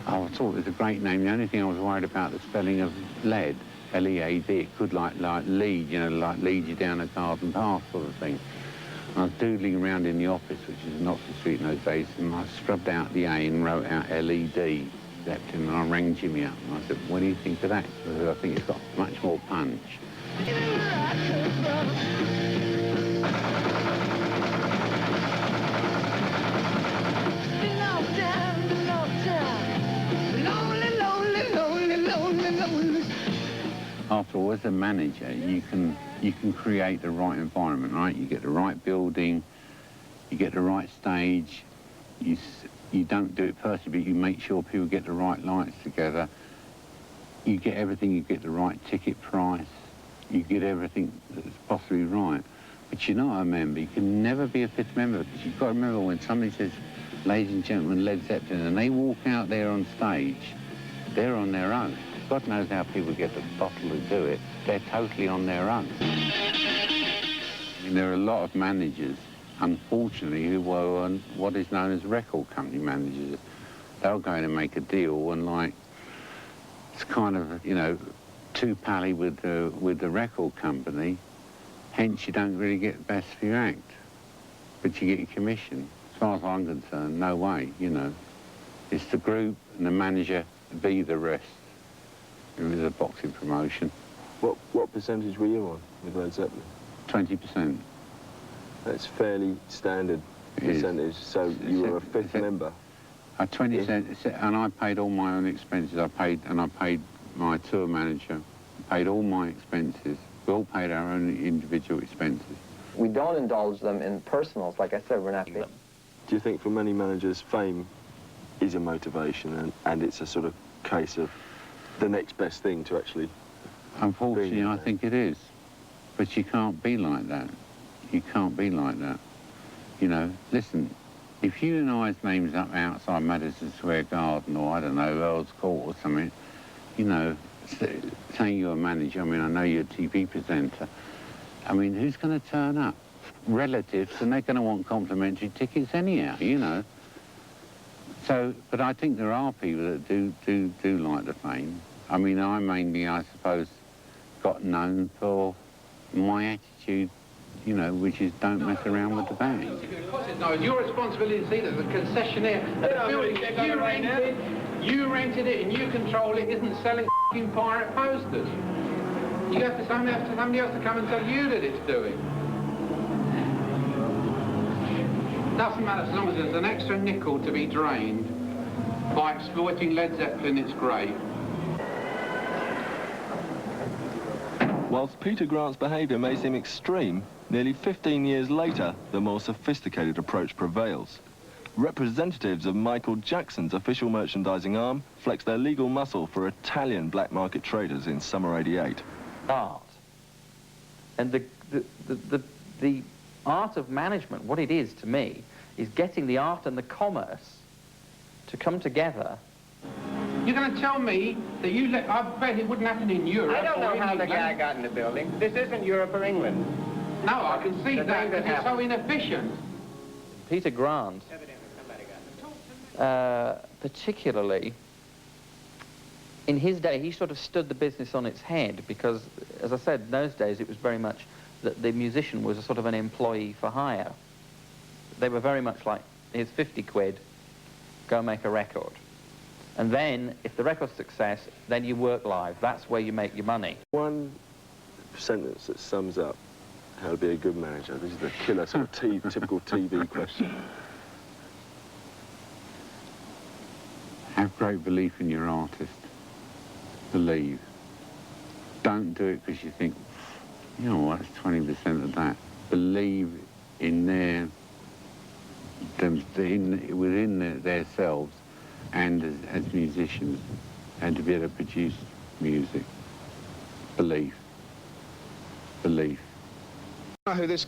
I thought it was a great name. The only thing I was worried about the spelling of lead, L-E-A-D. It could like lead, you know, like lead you down a garden path sort of thing. I was doodling around in the office, which is in Oxford Street in those days, and I scrubbed out the A and wrote out L-E-D, Zeppelin, and I rang Jimmy up and I said, what do you think of that? Because I think it's got much more punch. After all, as a manager, you can create the right environment, right? You get the right building, you get the right stage. You don't do it personally, but you make sure people get the right lights together. You get everything. You get the right ticket price. You get everything that's possibly right. But you're not a member. You can never be a fifth member, because you've got to remember when somebody says, "Ladies and gentlemen, Led Zeppelin," and they walk out there on stage, they're on their own. God knows how people get the bottle to do it. They're totally on their own. I mean, there are a lot of managers, unfortunately, who were on what is known as record company managers. They'll go in and make a deal and, like, it's kind of, you know, too pally with the record company. Hence, you don't really get the best for your act, but you get your commission. As far as I'm concerned, no way, you know. It's the group and the manager be the rest. It was a boxing promotion. What percentage were you on with Led Zeppelin? 20%. That's fairly standard percentage. So you were a fifth member. 20%, and I paid all my own expenses. I paid my tour manager, paid all my expenses. We all paid our own individual expenses. We don't indulge them in personals. Like I said, we're not. Do you think for many managers, fame is a motivation, and it's a sort of case of the next best thing to actually... Unfortunately, I think it is. But you can't be like that. You can't be like that. You know, listen, if you and I's name's up outside Madison Square Garden, or, I don't know, Earl's Court or something, you know, saying you're a manager, I mean, I know you're a TV presenter, I mean, who's going to turn up? Relatives, and they're going to want complimentary tickets anyhow, you know. So, but I think there are people that do like the fame. I mean, I mainly, I suppose, got known for my attitude, you know, which is don't mess around with the bag. No, it's your responsibility to see that the concessionaire at the building you rented it and you control it isn't selling f***ing pirate posters. You have to somebody else to come and tell you that it's doing. Doesn't matter, as long as there's an extra nickel to be drained by exploiting Led Zeppelin, it's great. Whilst Peter Grant's behaviour may seem extreme, nearly 15 years later, the more sophisticated approach prevails. Representatives of Michael Jackson's official merchandising arm flex their legal muscle for Italian black market traders in summer '88. Art. And the art of management, what it is to me, is getting the art and the commerce to come together. You're going to tell me that you let... I bet it wouldn't happen in Europe. I don't know how the England. guy got in the building. This isn't Europe or England. No, I can see that, because it's so inefficient. Peter Grant, particularly, in his day, he sort of stood the business on its head, because, as I said, in those days it was very much that the musician was a sort of an employee for hire. They were very much like, here's 50 quid, go make a record. And then, if the record's success, then you work live. That's where you make your money. One sentence that sums up how to be a good manager. This is the killer sort of typical TV question. Have great belief in your artist. Believe. Don't do it because you think, you know what, it's 20% of that. Believe in within their selves, and as musicians, and to be able to produce music. Belief. Belief. I know who this